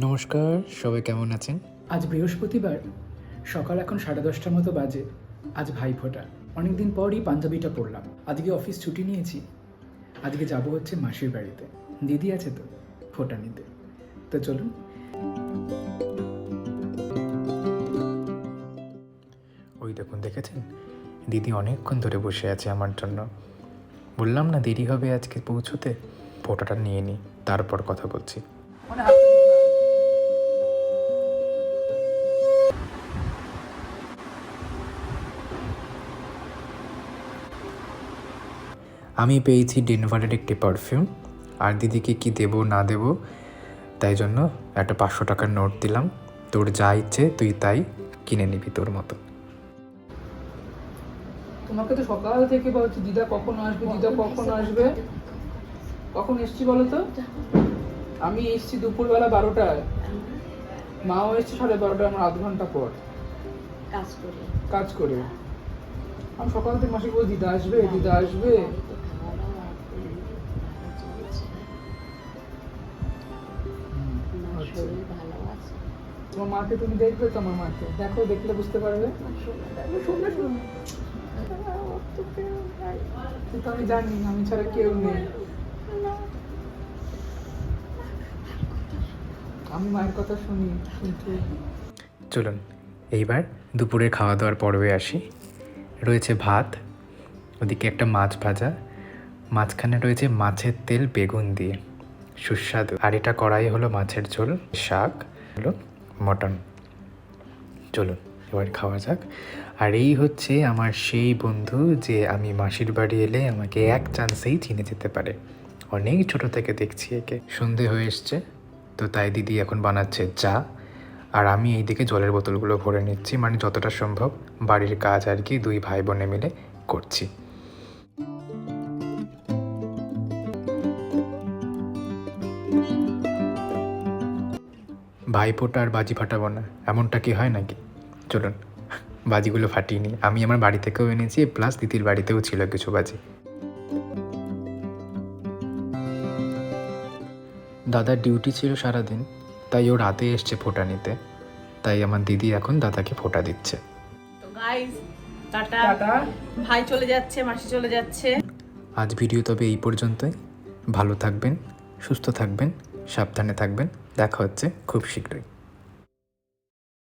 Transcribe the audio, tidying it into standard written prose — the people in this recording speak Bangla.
নমস্কার, সবাই কেমন আছেন? আজ বৃহস্পতিবার, সকাল এখন 10:30টার মতো বাজে। আজ ভাইফোঁটা। অনেকদিন পরই পাঞ্জাবিটা পরলাম। আজকে অফিস ছুটি নিয়েছি। আজকে যাব হচ্ছে মাসির বাড়িতে। দিদি আছে তো ফোঁটা নিতে। তো চলুন। ওই দেখুন, দেখেছেন? দিদি অনেকক্ষণ ধরে বসে আছে আমার জন্য। বললাম না দেরি হবে আজকে পৌঁছোতে। ফোঁটাটা নিয়ে নিই, তারপর কথা বলছি। আমি পেয়েছি ডেনভারের একটি পারফিউম, আর দিদিকে কি দেব না দেব তাই জন্য একটা 500 টাকার নোট দিলাম। তোর যা ইচ্ছে তুই তাই কিনে নিবি তোর মতো। তোমাকে তো সকাল থেকে বলছি দিদা কখন আসবে, দিদা কখন আসবে। কখন এসছি বলো তো? আমি এসছি দুপুরবেলা 12টায়। মাও এসছে 12:30, আমার আধ ঘন্টা পর কাজ করে। আমি সকাল থেকে মাসি বল দিদা আসবে, দিদা আসবে। তোমার মাকে তুমি দেখবে তো? আমার মাকে দেখো, দেখলে বুঝতে পারবে। তো আমি জানি আমি ছাড়া কেউ নেই। আমি মায়ের কথা শুনি কিন্তু। চলুন এইবার দুপুরে খাওয়া দাওয়ার পর্বে আসি। রয়েছে ভাত, ওদিকে একটা মাছ ভাজা, মাঝখানে রয়েছে মাছের তেল বেগুন দিয়ে, সুস্বাদু। আর এটা করাই হলো মাছের ঝোল, শাক হলো মটন। চলুন এবার খাওয়া যাক। আর এই হচ্ছে আমার সেই বন্ধু যে আমি মাসির বাড়ি এলে আমাকে এক চান্সেই চিনে যেতে পারে। অনেক ছোট থেকে দেখছি একে। সন্ধে হয়ে এসছে, তো তাই দিদি এখন বানাচ্ছে চা, আর আমি এইদিকে জলের বোতলগুলো ভরে নিচ্ছি। মানে যতটা সম্ভব বাড়ির কাজ আর কি দুই ভাই বোনে মিলে করছি। ভাইফোঁটা আর বাজি ফাটাবো না, এমনটা কি হয় নাকি? চলুন বাজিগুলো ফাটিয়ে নিই। আমি আমার বাড়ি থেকেও এনেছি, প্লাস দিদির বাড়িতেও ছিল কিছু বাজি। দাদার ডিউটি ছিল সারাদিন, তাই ও রাতে এসছে ফোঁটা নিতে। তাই আমার দিদি এখন দাদাকে ফোঁটা দিচ্ছে। তো গাইস, টাটা। ভাই চলে যাচ্ছে, মাসি চলে যাচ্ছে। আজ ভিডিও তবে এই পর্যন্তই। ভালো থাকবেন, সুস্থ থাকবেন, সাবধানে থাকবেন। দেখা হচ্ছে খুব শীঘ্রই।